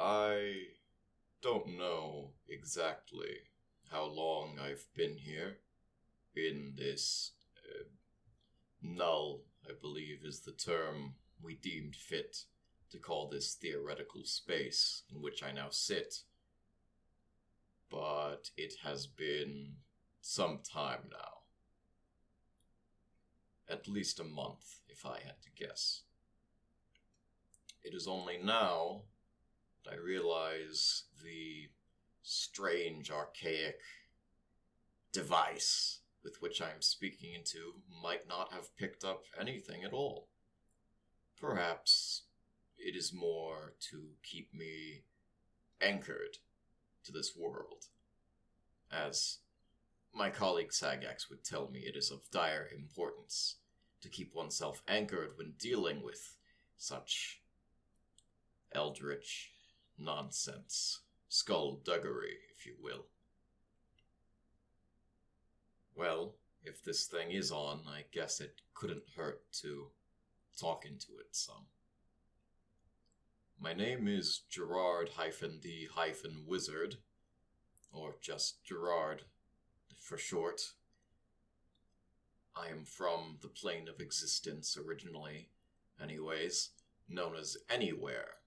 I don't know exactly how long I've been here in this null, I believe is the term we deemed fit to call this theoretical space in which I now sit, but it has been some time now. At least a month, if I had to guess. It is only now that I realize the strange, archaic device with which I am speaking into might not have picked up anything at all. Perhaps it is more to keep me anchored to this world. As my colleague Sagax would tell me, it is of dire importance to keep oneself anchored when dealing with such eldritch nonsense, skullduggery, if you will. Well, if this thing is on, I guess it couldn't hurt to talk into it some. My name is Gerard-The-Wizard, or just Gerard for short. I am from the plane of existence originally, anyways, known as Anywhere.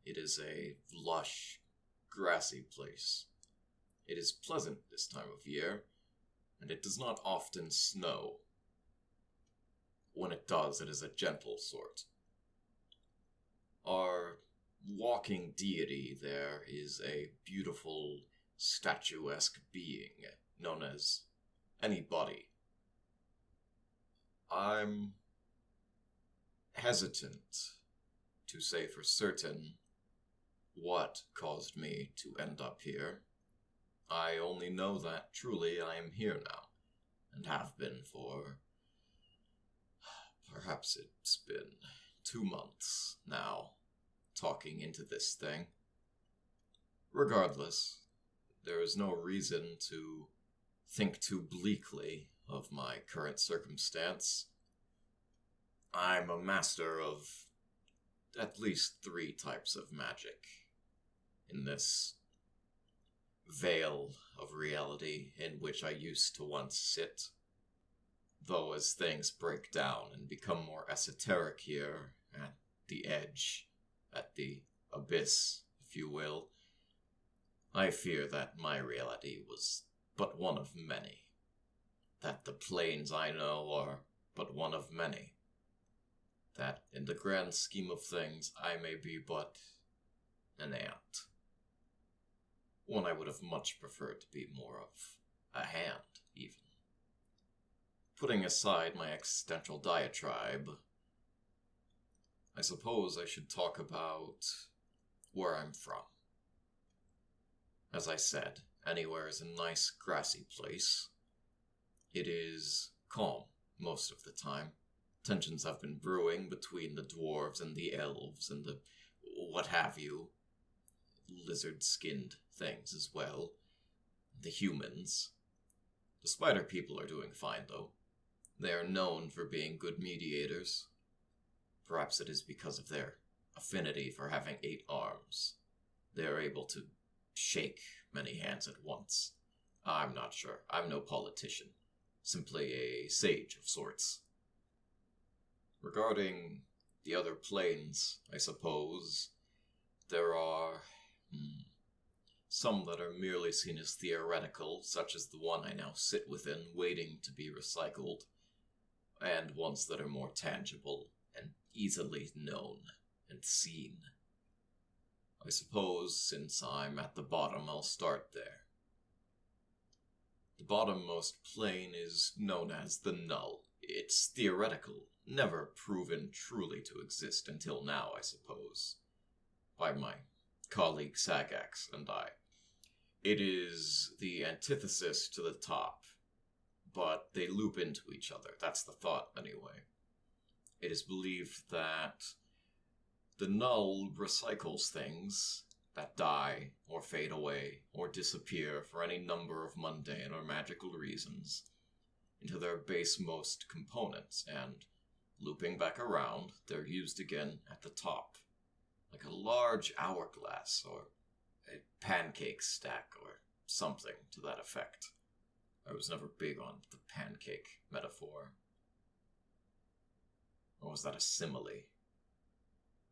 It is a lush, grassy place. It is pleasant this time of year, and it does not often snow. When it does, it is a gentle sort. Our walking deity there is a beautiful, statuesque being known as Anybody. I'm hesitant to say for certain what caused me to end up here. I only know that truly I am here now, and have been for perhaps it's been 2 months now, talking into this thing. Regardless, there is no reason to think too bleakly of my current circumstance. I'm a master of at least 3 types of magic in this veil of reality in which I used to once sit. Though as things break down and become more esoteric here at the edge, at the abyss, if you will, I fear that my reality was but one of many. That the planes I know are but one of many. That in the grand scheme of things I may be but an ant. One I would have much preferred to be more of a hand, even. Putting aside my existential diatribe, I suppose I should talk about where I'm from. As I said, Anywhere is a nice grassy place. It is calm most of the time. Tensions have been brewing between the dwarves and the elves and the what have you, lizard-skinned things as well. The humans. The spider people are doing fine, though. They are known for being good mediators. Perhaps it is because of their affinity for having 8 arms. They are able to shake many hands at once. I'm not sure. I'm no politician. Simply a sage of sorts. Regarding the other planes, I suppose, there are some that are merely seen as theoretical, such as the one I now sit within, waiting to be recycled, and ones that are more tangible and easily known and seen. I suppose, since I'm at the bottom, I'll start there. The bottommost plane is known as the Null. It's theoretical, never proven truly to exist until now, I suppose, by my colleague Sagax and I. It is the antithesis to the top, but they loop into each other. That's the thought, anyway. It is believed that the Null recycles things that die, or fade away, or disappear for any number of mundane or magical reasons, into their basemost components, and, looping back around, they're used again at the top. like a large hourglass or a pancake stack or something to that effect. I was never big on the pancake metaphor. Or was that a simile?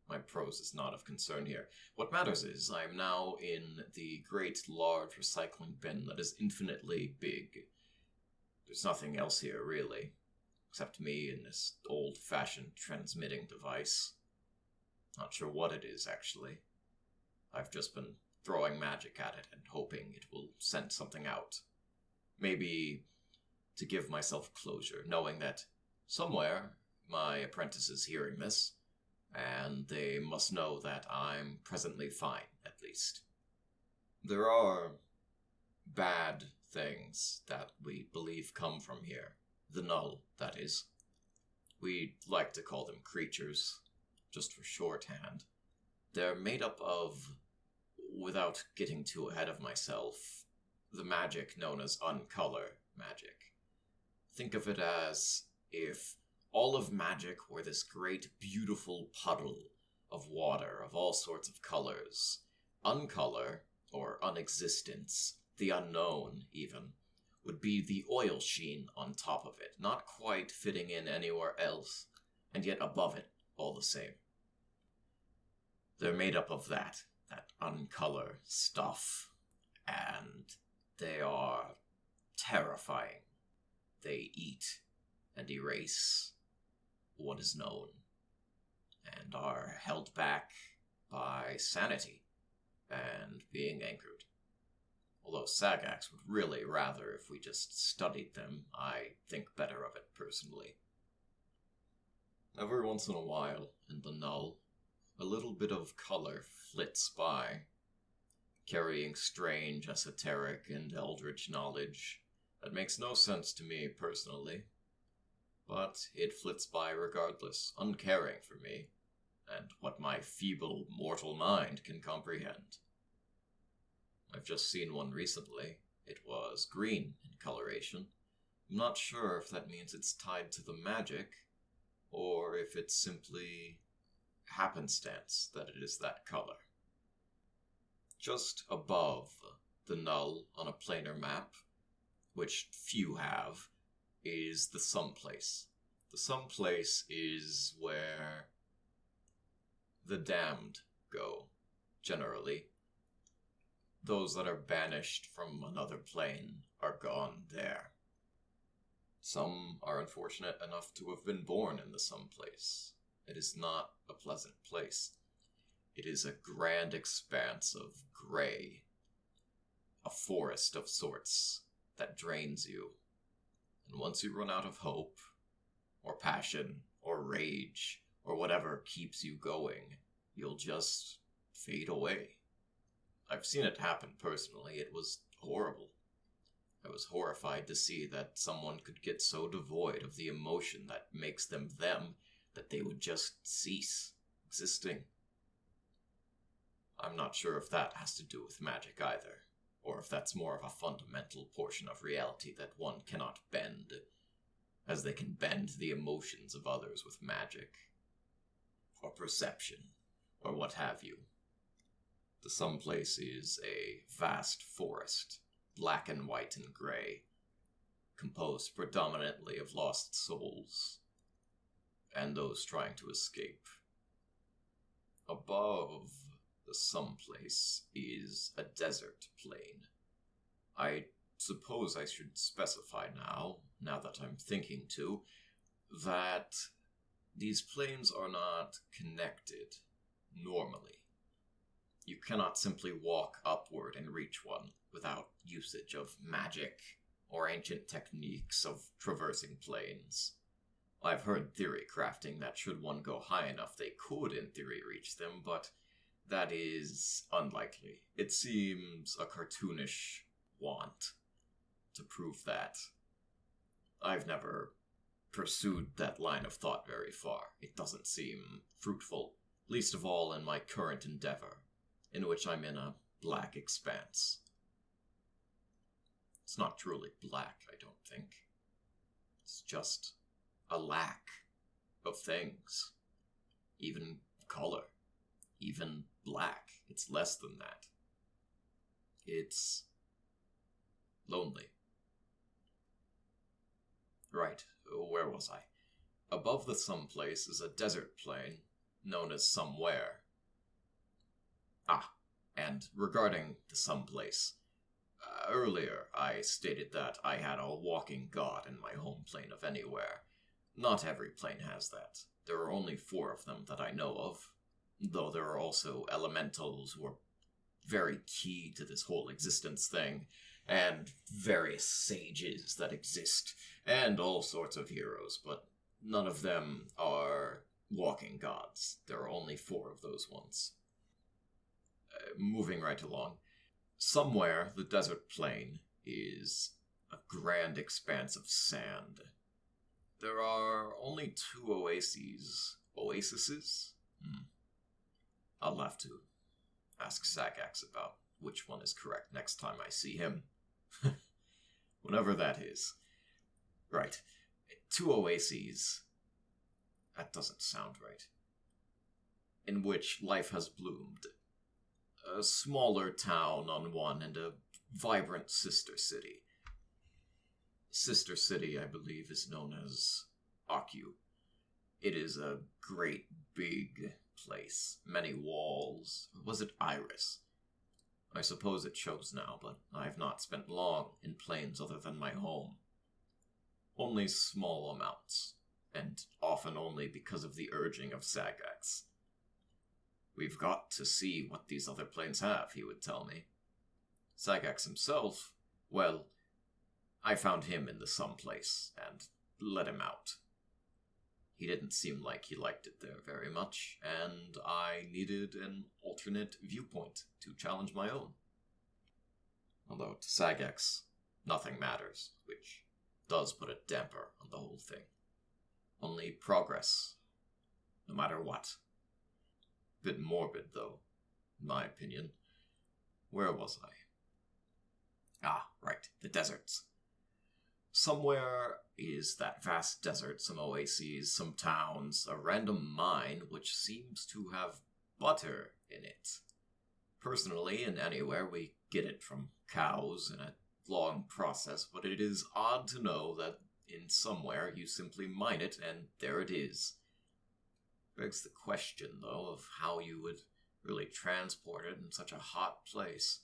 My prose is not of concern here. What matters is I am now in the great large recycling bin that is infinitely big. There's nothing else here, really, except me and this old-fashioned transmitting device. Not sure what it is, actually. I've just been throwing magic at it and hoping it will send something out. Maybe to give myself closure, knowing that somewhere my apprentice is hearing this, and they must know that I'm presently fine, at least. There are bad things that we believe come from here. The null, that is. We like to call them creatures, just for shorthand. They're made up of, without getting too ahead of myself, the magic known as uncolor magic. Think of it as if all of magic were this great, beautiful puddle of water of all sorts of colors. Uncolor, or unexistence, the unknown even, would be the oil sheen on top of it, not quite fitting in anywhere else, and yet above it all the same. They're made up of that uncolor stuff, and they are terrifying. They eat and erase what is known, and are held back by sanity and being anchored. Although Sagax would really rather if we just studied them, I think better of it personally. Every once in a while, in the null, a little bit of color flits by, carrying strange, esoteric, and eldritch knowledge that makes no sense to me personally. But it flits by regardless, uncaring for me, and what my feeble mortal mind can comprehend. I've just seen one recently. It was green in coloration. I'm not sure if that means it's tied to the magic, or if it's simply happenstance that it is that color. Just above the null on a planar map, which few have, is the someplace. The someplace is where the damned go, generally. Those that are banished from another plane are gone there. Some are unfortunate enough to have been born in the someplace. It is not a pleasant place. It is a grand expanse of gray, a forest of sorts that drains you. And once you run out of hope, or passion, or rage, or whatever keeps you going, you'll just fade away. I've seen it happen personally. It was horrible. I was horrified to see that someone could get so devoid of the emotion that makes them them that they would just cease existing. I'm not sure if that has to do with magic either, or if that's more of a fundamental portion of reality that one cannot bend, as they can bend the emotions of others with magic, or perception, or what have you. The someplace is a vast forest, black and white and gray, composed predominantly of lost souls, and those trying to escape. Above the someplace is a desert plain. I suppose I should specify now that I'm thinking to, that these planes are not connected normally. You cannot simply walk upward and reach one without usage of magic or ancient techniques of traversing planes. I've heard theory crafting that should one go high enough they could in theory reach them, but that is unlikely. It seems a cartoonish want to prove that. I've never pursued that line of thought very far. It doesn't seem fruitful, least of all in my current endeavor, in which I'm in a black expanse. It's not truly black, I don't think. It's just a lack of things, even color. even black. It's less than that. It's lonely. Right, where was I? Above the someplace is a desert plain known as somewhere. Ah, and regarding the someplace, earlier I stated that I had a walking god in my home plane of anywhere. Not every plane has that. There are only 4 of them that I know of, though there are also elementals who are very key to this whole existence thing, and various sages that exist, and all sorts of heroes, but none of them are walking gods. There are only 4 of those ones. Moving right along. Somewhere, the desert plain is a grand expanse of sand. There are only 2 oases. Oases? I'll have to ask Sagax about which one is correct next time I see him. Whatever that is. Right. 2 oases. That doesn't sound right. In which life has bloomed. A smaller town on one and a vibrant sister city. Sister city, I believe, is known as Aku. It is a great big place. Many walls. Was it Iris? I suppose it shows now, but I have not spent long in planes other than my home. Only small amounts, and often only because of the urging of Sagax. We've got to see what these other planes have, he would tell me. Sagax himself, well, I found him in the someplace, and let him out. He didn't seem like he liked it there very much, and I needed an alternate viewpoint to challenge my own. Although to Sagax, nothing matters, which does put a damper on the whole thing. Only progress, no matter what. Bit morbid, though, in my opinion. Where was I? Ah, right, the deserts. Somewhere is that vast desert, some oases, some towns, a random mine which seems to have butter in it. Personally, in anywhere, we get it from cows in a long process, but it is odd to know that in somewhere you simply mine it and there it is. Begs the question, though, of how you would really transport it in such a hot place.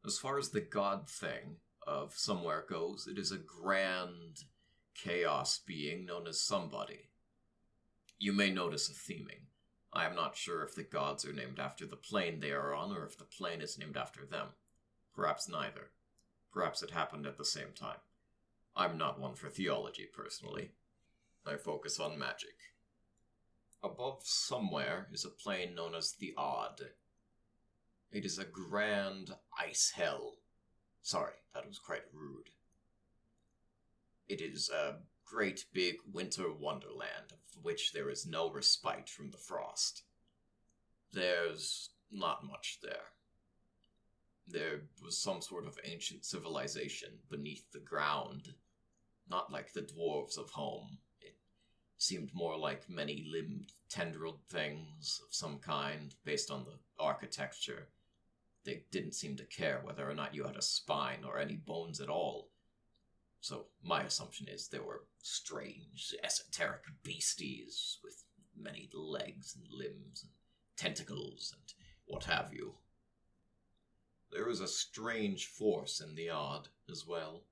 As far as the god thing of somewhere goes, it is a grand chaos being known as somebody. You may notice a theming. I am not sure if the gods are named after the plane they are on, or if the plane is named after them. Perhaps neither. Perhaps it happened at the same time. I'm not one for theology, personally. I focus on magic. Above somewhere is a plane known as the Odd. It is a grand ice hell. Sorry, that was quite rude. It is a great big winter wonderland of which there is no respite from the frost. There's not much there. There was some sort of ancient civilization beneath the ground, not like the dwarves of home. It seemed more like many-limbed, tendrilled things of some kind based on the architecture. They didn't seem to care whether or not you had a spine or any bones at all. So my assumption is there were strange, esoteric beasties with many legs and limbs and tentacles and what have you. There is a strange force in the Odd as well.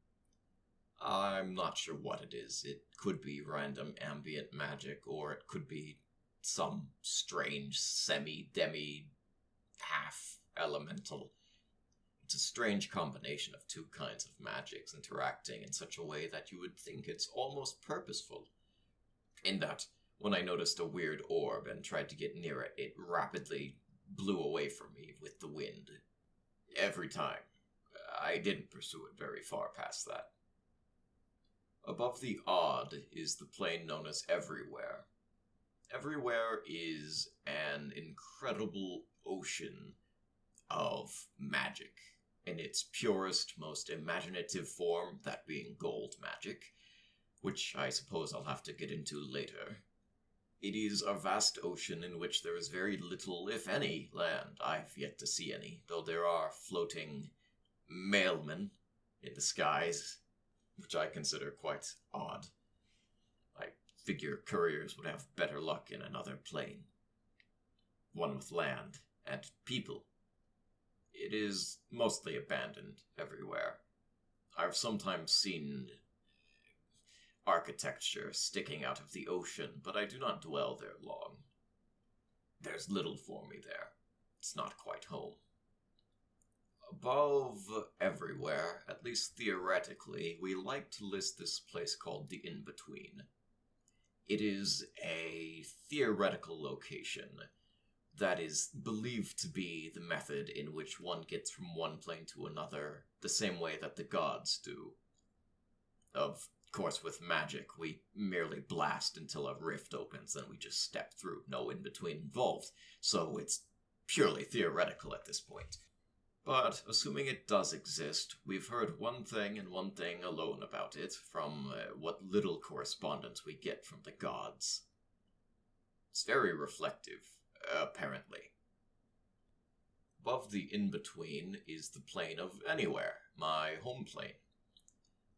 I'm not sure what it is. It could be random ambient magic, or it could be some strange semi-demi half elemental. It's a strange combination of 2 kinds of magics interacting in such a way that you would think it's almost purposeful. In that, when I noticed a weird orb and tried to get near it, it rapidly blew away from me with the wind. Every time. I didn't pursue it very far past that. Above the Odd is the plane known as Everywhere. Everywhere is an incredible ocean of magic, in its purest, most imaginative form, that being gold magic, which I suppose I'll have to get into later. It is a vast ocean in which there is very little, if any, land. I've yet to see any, though there are floating mailmen in the skies, which I consider quite odd. I figure couriers would have better luck in another plane. One with land and people. It is mostly abandoned everywhere. I've sometimes seen architecture sticking out of the ocean, but I do not dwell there long. There's little for me there. It's not quite home. Above everywhere, at least theoretically, we like to list this place called the In-Between. It is a theoretical location that is believed to be the method in which one gets from one plane to another, the same way that the gods do. Of course, with magic, we merely blast until a rift opens, and we just step through, no in-between involved, so it's purely theoretical at this point. But, assuming it does exist, we've heard one thing and one thing alone about it from what little correspondence we get from the gods. It's very reflective, apparently. Above the in-between is the plane of Anywhere, my home plane.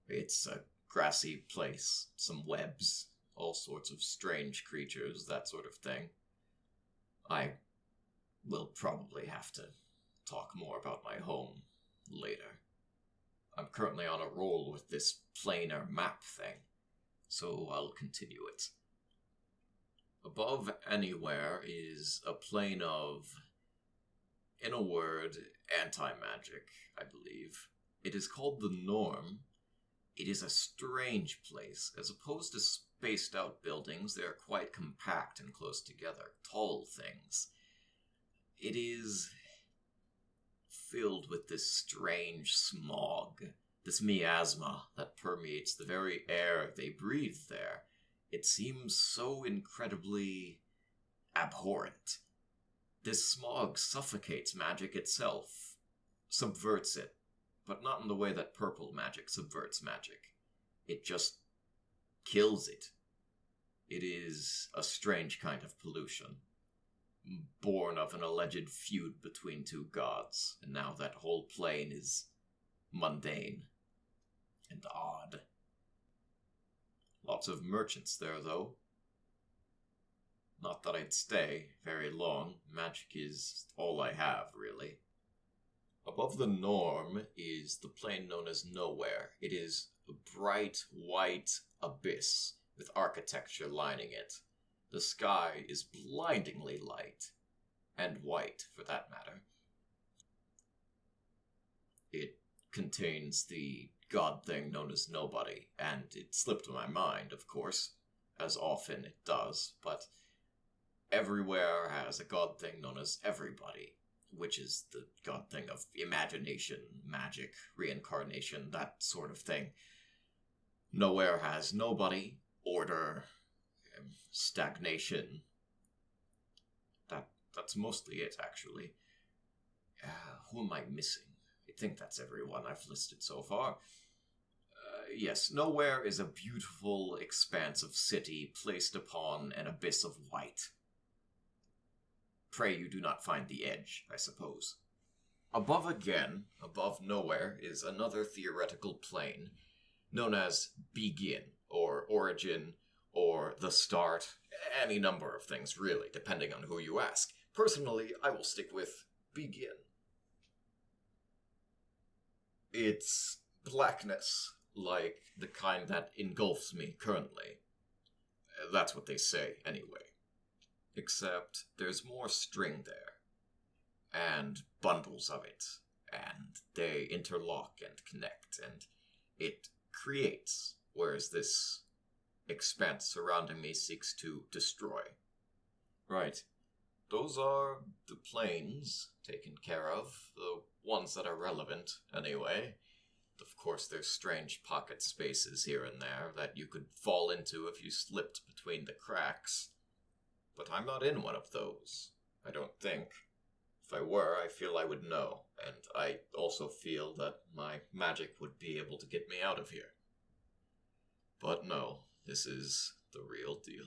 It's a grassy place, some webs, all sorts of strange creatures, that sort of thing. I will probably have to talk more about my home later. I'm currently on a roll with this planar map thing, so I'll continue it. Above Anywhere is a plane of, in a word, anti-magic, I believe. It is called the Norm. It is a strange place. As opposed to spaced out buildings, they are quite compact and close together, tall things. It is filled with this strange smog, this miasma that permeates the very air they breathe there. It seems so incredibly abhorrent. This smog suffocates magic itself, subverts it, but not in the way that purple magic subverts magic. It just kills it. It is a strange kind of pollution, born of an alleged feud between two gods, and now that whole plane is mundane and odd. Lots of merchants there, though. Not that I'd stay very long. Magic is all I have, really. Above the Norm is the plane known as Nowhere. It is a bright, white abyss with architecture lining it. The sky is blindingly light, and white, for that matter. It contains the god thing known as Nobody, and it slipped my mind, of course, as often it does, but everywhere has a god thing known as Everybody, which is the god thing of imagination, magic, reincarnation, that sort of thing. Nowhere has Nobody, order, stagnation. That's mostly it, actually. Who am I missing? I think that's everyone I've listed so far. Yes, Nowhere is a beautiful expanse of city placed upon an abyss of white. Pray you do not find the edge, I suppose. Above Nowhere, is another theoretical plane known as Begin, or Origin, or The Start, any number of things, really, depending on who you ask. Personally, I will stick with Begin. It's blackness, like the kind that engulfs me currently. That's what they say, anyway. Except there's more string there, and bundles of it, and they interlock and connect, and it creates, whereas this expanse surrounding me seeks to destroy. Right. Those are the planes taken care of, the ones that are relevant, anyway. Of course, there's strange pocket spaces here and there that you could fall into if you slipped between the cracks. But I'm not in one of those, I don't think. If I were, I feel I would know, and I also feel that my magic would be able to get me out of here. But no, this is the real deal.